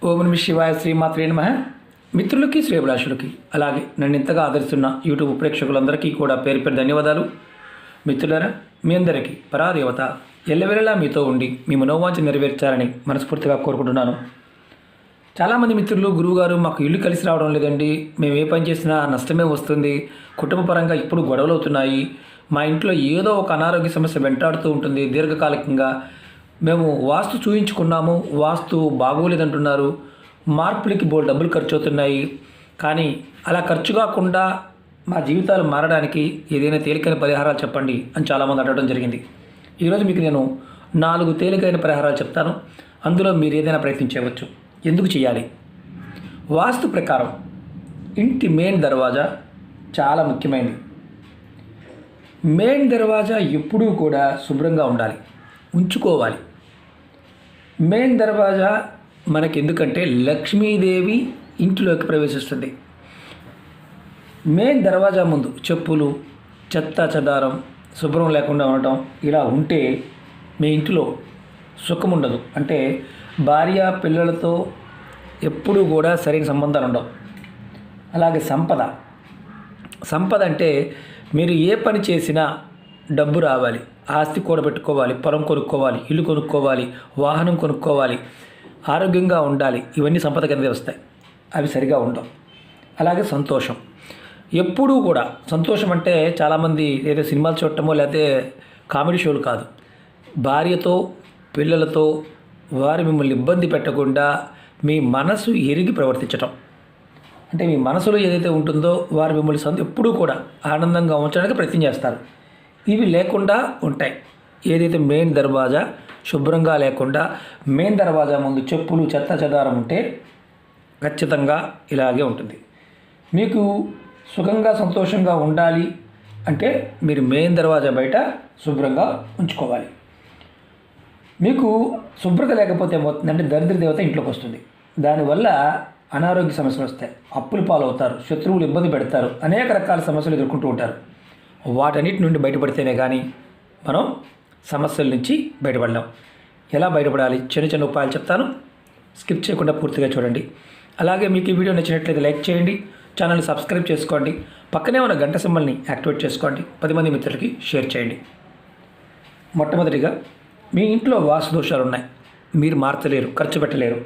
ఓం నమః శివాయ, శ్రీమాత్రే నమః. మిత్రులకి, శ్రేయభిలాషులకి, అలాగే నన్ను ఇంతగా ఆదరిస్తున్న యూట్యూబ్ ప్రేక్షకులందరికీ కూడా పేరు పేరు ధన్యవాదాలు. మిత్రులారా, మీ అందరికీ పరాదేవత ఎల్లవేళలా మీతో ఉండి మీ మనోవాంఛ నెరవేర్చాలని మనస్ఫూర్తిగా కోరుకుంటున్నాను. చాలామంది మిత్రులు, గురువుగారు మాకు ఇల్లు కలిసి రావడం లేదండి, మేము ఏ పని చేసినా నష్టమే వస్తుంది, కుటుంబపరంగా ఇప్పుడు గొడవలు అవుతున్నాయి, మా ఇంట్లో ఏదో ఒక అనారోగ్య సమస్య వెంటాడుతూ ఉంటుంది దీర్ఘకాలికంగా, మేము వాస్తు చూయించుకున్నాము, వాస్తు బాగోలేదంటున్నారు, మార్పులకి బోల్ డబ్బులు ఖర్చు అవుతున్నాయి, కానీ అలా ఖర్చు కాకుండా మా జీవితాలు మారడానికి ఏదైనా తేలికైన పరిహారాలు చెప్పండి అని చాలామంది అడగడం జరిగింది. ఈరోజు మీకు నేను 4 తేలికైన పరిహారాలు చెప్తాను. అందులో మీరు ఏదైనా ప్రయత్నించవచ్చు. ఎందుకు చేయాలి? వాస్తు ప్రకారం ఇంటి మెయిన్ దర్వాజా చాలా ముఖ్యమైనది. మెయిన్ దర్వాజా ఎప్పుడూ కూడా శుభ్రంగా ఉండాలి, ఉంచుకోవాలి. మెయిన్ దర్వాజా మనకి ఎందుకంటే లక్ష్మీదేవి ఇంటిలోకి ప్రవేశిస్తుంది. మెయిన్ దర్వాజా ముందు చెప్పులు, చెత్త చెదారం శుభ్రం లేకుండా ఉండటం ఇలా ఉంటే మీ ఇంటిలో సుఖం ఉండదు. అంటే భార్య పిల్లలతో ఎప్పుడూ కూడా సరైన సంబంధాలు ఉండవు. అలాగే సంపద అంటే మీరు ఏ పని చేసినా డబ్బు రావాలి, ఆస్తి కూడబెట్టుకోవాలి, పొలం కొనుక్కోవాలి, ఇల్లు కొనుక్కోవాలి, వాహనం కొనుక్కోవాలి, ఆరోగ్యంగా ఉండాలి, ఇవన్నీ సంపద కిందే వస్తాయి. అవి సరిగా ఉండవు. అలాగే సంతోషం ఎప్పుడూ కూడా, సంతోషం అంటే చాలామంది ఏదో సినిమాలు చూడటమో లేకపోతే కామెడీ షోలు కాదు, భార్యతో పిల్లలతో వారు మిమ్మల్ని ఇబ్బంది పెట్టకుండా మీ మనసు ఎరిగి ప్రవర్తించటం. అంటే మీ మనసులో ఏదైతే ఉంటుందో వారు మిమ్మల్ని ఎప్పుడూ కూడా ఆనందంగా ఉంచడానికి ప్రయత్నం చేస్తారు. ఇవి లేకుండా ఉంటాయి. ఏదైతే మెయిన్ దర్వాజా శుభ్రంగా లేకుండా మెయిన్ దర్వాజా ముందు చెప్పులు, చెత్త చెదారం ఉంటే ఖచ్చితంగా ఇలాగే ఉంటుంది. మీకు సుఖంగా సంతోషంగా ఉండాలి అంటే మీరు మెయిన్ దర్వాజా బయట శుభ్రంగా ఉంచుకోవాలి. మీకు శుభ్రత లేకపోతే ఏమవుతుందంటే దరిద్ర దేవత ఇంట్లోకి వస్తుంది. దానివల్ల అనారోగ్య సమస్యలు వస్తాయి, అప్పులు పాలవుతారు, శత్రువులు ఇబ్బంది పెడతారు, అనేక రకాల సమస్యలు ఎదుర్కొంటూ ఉంటారు. వాటన్నిటి నుండి బయటపడితేనే కానీ మనం సమస్యల నుంచి బయటపడలేం. ఎలా బయటపడాలి? చిన్న చిన్న ఉపాయాలు చెప్తాను, స్కిప్ చేయకుండా పూర్తిగా చూడండి. అలాగే మీకు ఈ వీడియో నచ్చినట్లయితే లైక్ చేయండి, ఛానల్ని సబ్స్క్రైబ్ చేసుకోండి, పక్కనే ఉన్న గంట సింబల్ని యాక్టివేట్ చేసుకోండి, 10 మంది మిత్రులకి షేర్ చేయండి. మొట్టమొదటిగా మీ ఇంట్లో వాస్తు దోషాలు ఉన్నాయి, మీరు మార్చలేరు, ఖర్చు పెట్టలేరు.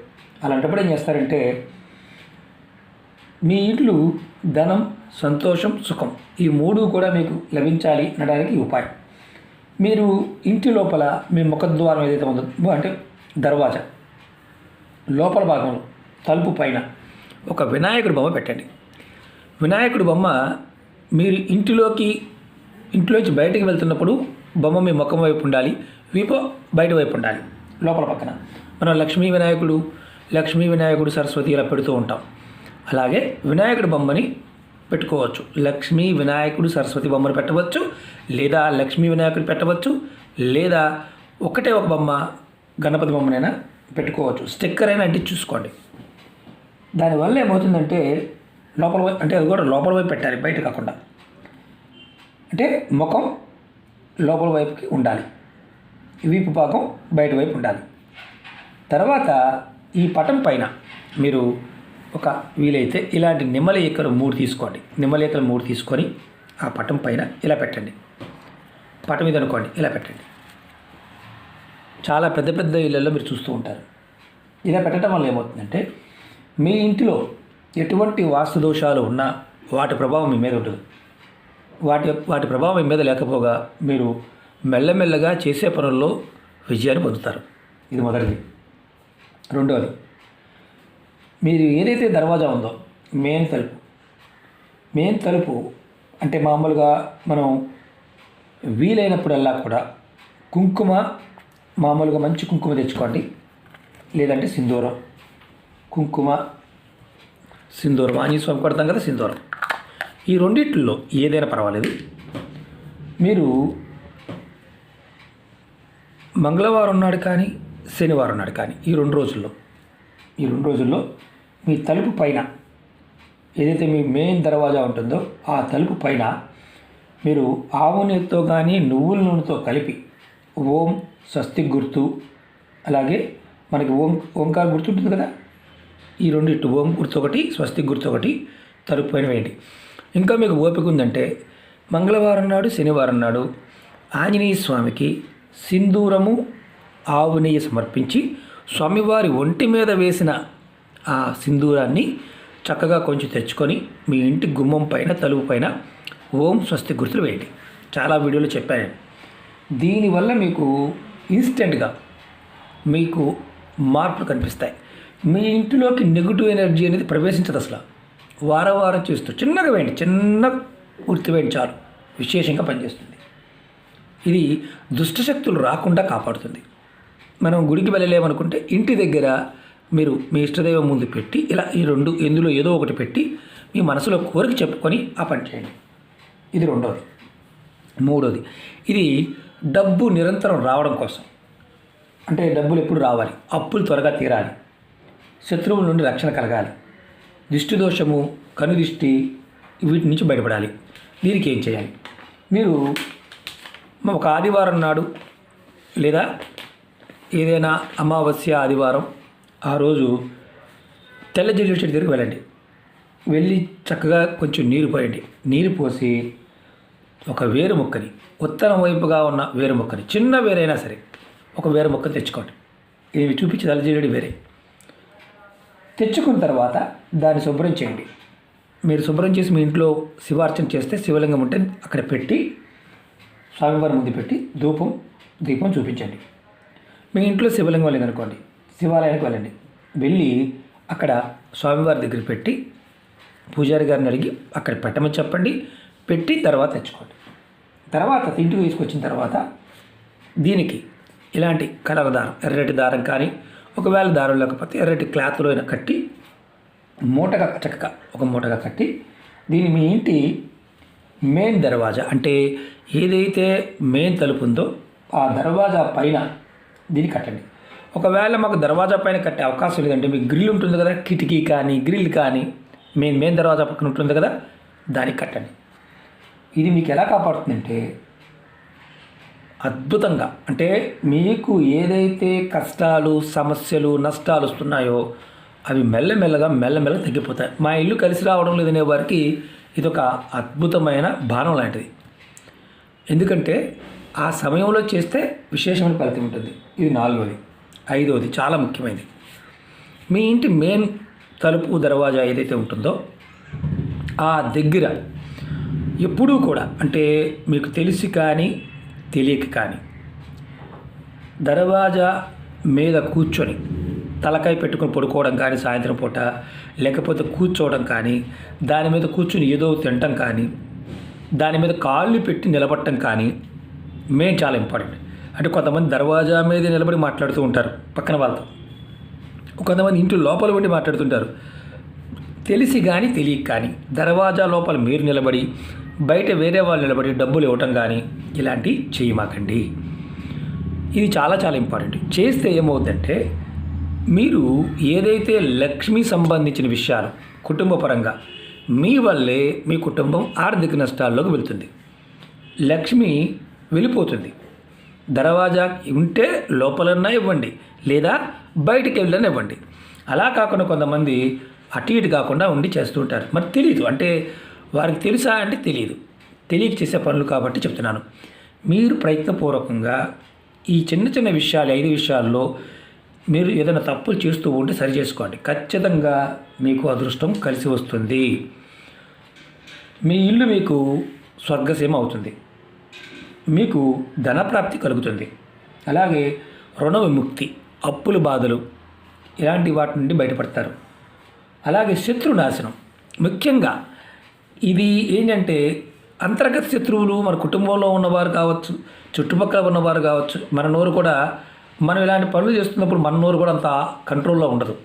అలాంటప్పుడు ఏం చేస్తారంటే మీ ఇంట్లో ధనం, సంతోషం, సుఖం ఈ 3 కూడా మీకు లభించాలి అనడానికి ఉపాయం. మీరు ఇంటి లోపల మీ ముఖద్వారం ఏదైతే ఉందో అంటే దర్వాజా లోపల భాగంలో తలుపు పైన ఒక వినాయకుడి బొమ్మ పెట్టండి. వినాయకుడి బొమ్మ మీరు ఇంట్లోంచి బయటికి వెళ్తున్నప్పుడు బొమ్మ మీ ముఖం వైపు ఉండాలి, వీపు బయట వైపు ఉండాలి. లోపల పక్కన మనం లక్ష్మీ వినాయకుడు, సరస్వతి ఇలా పెడుతూ ఉంటాం. అలాగే వినాయకుడి బొమ్మని పెట్టుకోవచ్చు. లక్ష్మీ వినాయకుడు, సరస్వతి బొమ్మను పెట్టవచ్చు, లేదా లక్ష్మీ వినాయకుడు పెట్టవచ్చు, లేదా ఒకటే ఒక బొమ్మ గణపతి బొమ్మనైనా పెట్టుకోవచ్చు. స్టిక్కర్ అయినా అంటే చూసుకోండి. దానివల్ల ఏమవుతుందంటే లోపల వైపు, అంటే అది కూడా లోపల వైపు పెట్టాలి, బయట కాకుండా. అంటే ముఖం లోపల వైపుకి ఉండాలి, వీపు భాగం బయట వైపు ఉండాలి. తర్వాత ఈ పటం పైన మీరు ఒక వీలైతే ఇలాంటి నిమ్మల ఈకలు 3 తీసుకోండి. నిమ్మల ఈకలు 3 తీసుకొని ఆ పటం పైన ఇలా పెట్టండి. పటం మీద అనుకోండి, ఇలా పెట్టండి. చాలా పెద్ద పెద్ద ఇళ్ళల్లో మీరు చూస్తూ ఉంటారు. ఇలా పెట్టడం వల్ల ఏమవుతుందంటే మీ ఇంటిలో ఎటువంటి వాస్తు దోషాలు ఉన్నా వాటి ప్రభావం మీ మీద ఉంటుంది. వాటి ప్రభావం మీ మీద లేకపోగా మీరు మెల్లమెల్లగా చేసే పనుల్లో విజయాన్ని పొందుతారు. ఇది మొదటిది. రెండవది, మీరు ఏదైతే దర్వాజా ఉందో మెయిన్ తలుపు అంటే మామూలుగా మనం వీలైనప్పుడల్లా కూడా కుంకుమ, మామూలుగా మంచి కుంకుమ తెచ్చుకోండి, లేదంటే సింధూరం. కుంకుమ, సింధూరం, ఆంజనేయ స్వామి కొడతాం కదా, సింధూరం. ఈ రెండిట్లో ఏదైనా పర్వాలేదు. మీరు మంగళవారం నాడు కానీ శనివారం నాడు కానీ ఈ రెండు రోజుల్లో మీ తలుపు పైన ఏదైతే మీ మెయిన్ దర్వాజా ఉంటుందో ఆ తలుపు పైన మీరు ఆవు నెయ్యితో కానీ నువ్వుల నూనెతో కలిపి ఓం స్వస్తిక్ గుర్తు, అలాగే మనకి ఓంకార గుర్తుంటుంది కదా, ఈ రెండిట్టు ఓం గుర్తు ఒకటి, స్వస్తిక్ గుర్తు ఒకటి తలుపు పైన వేయండి. ఇంకా మీకు ఓపిక ఉందంటే మంగళవారం నాడు, శనివారం నాడు ఆంజనేయ స్వామికి సింధూరము, ఆవు నెయ్యి సమర్పించి స్వామివారి ఒంటి మీద వేసిన ఆ సింధూరాన్ని చక్కగా కొంచెం తెచ్చుకొని మీ ఇంటి గుమ్మం పైన, తలుపు పైన ఓం స్వస్తి గుర్తులు వేయండి. చాలా వీడియోలు చెప్పాను. దీనివల్ల మీకు ఇన్స్టెంట్గా మీకు మార్పులు కనిపిస్తాయి. మీ ఇంటిలోకి నెగిటివ్ ఎనర్జీ అనేది ప్రవేశించదు. అసలు వారం చేస్తూ చిన్నగా వేయండి, చిన్న గుర్తు వేయండి, చాలు విశేషంగా పనిచేస్తుంది. ఇది దుష్టశక్తులు రాకుండా కాపాడుతుంది. మనం గుడికి వెళ్ళలేమనుకుంటే ఇంటి దగ్గర మీరు మీ ఇష్టదైవం ముందు పెట్టి ఇలా ఈ రెండు ఎందులో ఏదో ఒకటి పెట్టి మీ మనసులో కోరిక చెప్పుకొని ఆ పని చేయండి. ఇది రెండోది. మూడోది, ఇది డబ్బు నిరంతరం రావడం కోసం. అంటే డబ్బులు ఎప్పుడు రావాలి, అప్పులు త్వరగా తీరాలి, శత్రువుల నుండి రక్షణ కలగాలి, దిష్టి దోషము, కనుదిష్టి వీటి నుంచి బయటపడాలి. దీనికి ఏం చేయాలి? మీరు ఒక ఆదివారం నాడు లేదా ఏదైనా అమావాస్య ఆదివారం ఆ రోజు తెల్ల జిల్లేడు చెట్టు దగ్గరికి వెళ్ళండి. వెళ్ళి చక్కగా కొంచెం నీరు పోయండి. నీరు పోసి ఒక వేరు మొక్కని, ఉత్తరం వైపుగా ఉన్న వేరు మొక్కని, చిన్న వేరైనా సరే ఒక వేరు మొక్కని తెచ్చుకోండి. ఇది చూపించి తెల్ల జిల్లేడు వేరే తెచ్చుకున్న తర్వాత దాన్ని శుభ్రం చేయండి. మీరు శుభ్రం చేసి మీ ఇంట్లో శివార్చన చేస్తే శివలింగం ఉంటే అక్కడ పెట్టి స్వామివారి ముందు పెట్టి దీపం చూపించండి. మీ ఇంట్లో శివలింగం లేదనుకోండి, శివాలయానికి వెళ్ళండి. వెళ్ళి అక్కడ స్వామివారి దగ్గర పెట్టి పూజారి గారిని అడిగి అక్కడ పెట్టమని చెప్పండి. పెట్టి తర్వాత తెచ్చుకోండి. తర్వాత ఇంటికి తీసుకొచ్చిన తర్వాత దీనికి ఇలాంటి కలర్ దారం, ఎర్రటి దారం కానీ, ఒకవేళ దారం లేకపోతే ఎర్రటి క్లాత్లో అయినా కట్టి మూటగా చక్కగా ఒక మూటగా కట్టి దీన్ని మీ ఇంటి మెయిన్ దర్వాజా, అంటే ఏదైతే మెయిన్ తలుపు ఉందో ఆ దర్వాజా పైన దీన్ని కట్టండి. ఒకవేళ మాకు దర్వాజా పైన కట్టే అవకాశం లేదంటే మీకు గ్రిల్ ఉంటుంది కదా, కిటికీ కానీ గ్రిల్ కానీ మెయిన్ దర్వాజా పక్కన ఉంటుంది కదా, దానికి కట్టండి. ఇది మీకు ఎలా కాపాడుతుందంటే అద్భుతంగా, అంటే మీకు ఏదైతే కష్టాలు, సమస్యలు, నష్టాలు వస్తున్నాయో అవి మెల్లమెల్లగా తగ్గిపోతాయి. మా ఇల్లు కలిసి రావడం లేదనే వారికి ఇది ఒక అద్భుతమైన బాణం లాంటిది. ఎందుకంటే ఆ సమయంలో చేస్తే విశేషమైన ఫలితం ఉంటుంది. ఇది నాలుగోది. ఐదోది చాలా ముఖ్యమైనది. మీ ఇంటి మెయిన్ తలుపు దర్వాజా ఏదైతే ఉంటుందో ఆ దగ్గర ఎప్పుడూ కూడా, అంటే మీకు తెలిసి కానీ తెలియక కానీ దర్వాజా మీద కూర్చొని తలకాయ పెట్టుకొని పడుకోవడం కానీ, సాయంత్రం పూట లేకపోతే కూర్చోవడం కానీ, దాని మీద కూర్చొని ఏదో తినటం కానీ, దాని మీద కాళ్ళు పెట్టి నిలబడటం కానీ మెయిన్ చాలా ఇంపార్టెంట్. అంటే కొంతమంది దర్వాజా మీద నిలబడి మాట్లాడుతూ ఉంటారు పక్కన వాళ్ళతో, కొంతమంది ఇంటి లోపల ఉండి మాట్లాడుతుంటారు. తెలిసి కానీ తెలియక కానీ దర్వాజా లోపల మీరు నిలబడి బయట వేరే వాళ్ళు నిలబడి డబ్బులు ఇవ్వటం కానీ ఇలాంటివి చేయమాకండి. ఇది చాలా ఇంపార్టెంట్. చేస్తే ఏమవుతుందంటే మీరు ఏదైతే లక్ష్మి సంబంధించిన విషయాలు కుటుంబ పరంగా మీ వల్లే మీ కుటుంబం ఆర్థిక నష్టాల్లోకి వెళ్తుంది. లక్ష్మి వెళ్ళిపోతుంది. దర్వాజా ఉంటే లోపలన్నా ఇవ్వండి, లేదా బయటికి వెళ్ళినా ఇవ్వండి. అలా కాకుండా కొంతమంది అటు ఇటు కాకుండా ఉండి చేస్తూ ఉంటారు. మరి తెలియదు, అంటే వారికి తెలుసా అంటే తెలియక చేసే పనులు కాబట్టి చెప్తున్నాను. మీరు ప్రయత్నపూర్వకంగా ఈ చిన్న విషయాలు, 5 విషయాల్లో మీరు ఏదైనా తప్పులు చేస్తూ ఉంటే సరి చేసుకోండి. ఖచ్చితంగా మీకు అదృష్టం కలిసి వస్తుంది. మీ ఇల్లు మీకు స్వర్గసీమ అవుతుంది. మీకు ధనప్రాప్తి కలుగుతుంది. అలాగే రుణ విముక్తి, అప్పుల బాధలు ఇలాంటి వాటి నుండి బయటపడతారు. అలాగే శత్రునాశనం. ముఖ్యంగా ఇది ఏంటంటే అంతర్గత శత్రువులు మన కుటుంబంలో ఉన్నవారు కావచ్చు, చుట్టుపక్కల ఉన్నవారు కావచ్చు. మన నోరు కూడా, మనం ఇలాంటి పనులు చేస్తున్నప్పుడు మన నోరు కూడా అంత కంట్రోల్లో ఉండదు.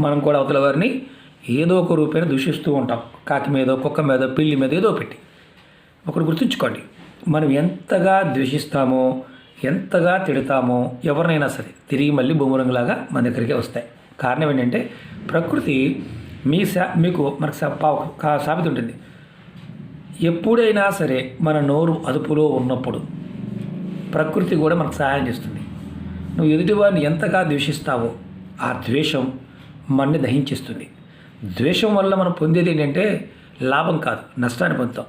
మనం కూడా అవతల వారిని ఏదో ఒక రూపేణ దూషిస్తూ ఉంటాం. కాకి మీదో, కుక్క మీదో, పిల్లి మీద ఏదో పెట్టి. ఒకటి గుర్తుంచుకోండి, మనం ఎంతగా ద్వేషిస్తామో, ఎంతగా తిడతామో ఎవరినైనా సరే తిరిగి మళ్ళీ బూమరంగులాగా మన దగ్గరికే వస్తాయి. కారణం ఏంటంటే ప్రకృతి మీకు మనకు సామెత ఉంటుంది. ఎప్పుడైనా సరే మన నోరు అదుపులో ఉన్నప్పుడు ప్రకృతి కూడా మనకు సహాయం చేస్తుంది. నువ్వు ఎదుటివారిని ఎంతగా ద్వేషిస్తావో ఆ ద్వేషం మనని దహించేస్తుంది. ద్వేషం వల్ల మనం పొందేది ఏంటంటే లాభం కాదు, నష్టాన్ని పొందుతాం.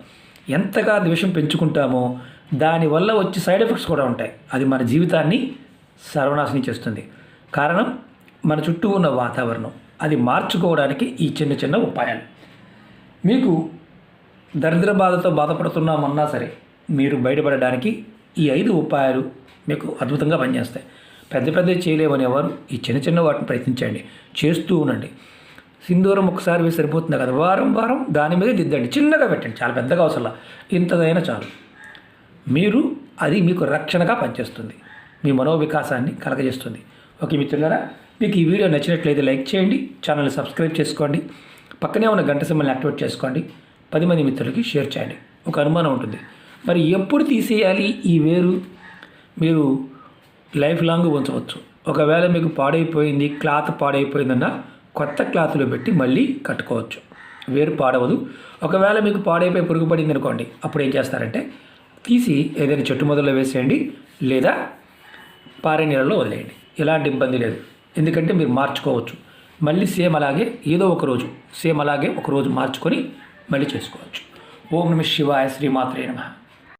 ఎంతగా ద్వేషం పెంచుకుంటామో దానివల్ల వచ్చే సైడ్ ఎఫెక్ట్స్ కూడా ఉంటాయి. అది మన జీవితాన్ని సర్వనాశనం చేస్తుంది. కారణం మన చుట్టూ ఉన్న వాతావరణం. అది మార్చుకోవడానికి ఈ చిన్న చిన్న ఉపాయాలు. మీకు దరిద్ర బాధతో బాధపడుతున్నామన్నా సరే మీరు బయటపడడానికి ఈ 5 ఉపాయాలు మీకు అద్భుతంగా పనిచేస్తాయి. పెద్ద పెద్దవి చేయలేమనేవారు ఈ చిన్న చిన్న వాటిని ప్రయత్నించండి, చేస్తూ ఉండండి. సింధూరం ఒకసారి వేసి సరిపోతుంది కదా, వారం వారం దాని మీద దిద్దండి. చిన్నగా పెట్టండి, చాలా పెద్దగా అవసరం, ఇంతదైనా చాలు. అది మీకు రక్షణగా పనిచేస్తుంది, మీ మనోవికాసాన్ని కలగజేస్తుంది. ఓకే మిత్రులారా, మీకు ఈ వీడియో నచ్చినట్లయితే లైక్ చేయండి, ఛానల్ని సబ్స్క్రైబ్ చేసుకోండి, పక్కనే ఉన్న గంట సింబల్ని యాక్టివేట్ చేసుకోండి, 10 మంది మిత్రులకి షేర్ చేయండి. ఒక అనుమానం ఉంటుంది, మరి ఎప్పుడు తీసేయాలి ఈ వేరు? మీరు లైఫ్ లాంగ్ ఉంచవచ్చు. ఒకవేళ మీకు పాడైపోయింది, క్లాత్ పాడైపోయిందన్న కొత్త క్లాత్లో పెట్టి మళ్ళీ కట్టుకోవచ్చు, వేరు పాడవదు. ఒకవేళ మీకు పాడైపోయి పురుగు పడింది అనుకోండి, అప్పుడు ఏం చేస్తారంటే తీసి ఏదైనా చెట్టు మొదల్లో వేసేయండి, లేదా పారే నీళ్ళలో వదిలేయండి. ఎలాంటి ఇబ్బంది లేదు, ఎందుకంటే మీరు మార్చుకోవచ్చు. మళ్ళీ సేమ్ అలాగే ఏదో ఒక రోజు సేమ్ అలాగే ఒక రోజు మార్చుకొని మళ్ళీ చేసుకోవచ్చు. ఓం నమః శివాయ, శ్రీమాత్రే నమః.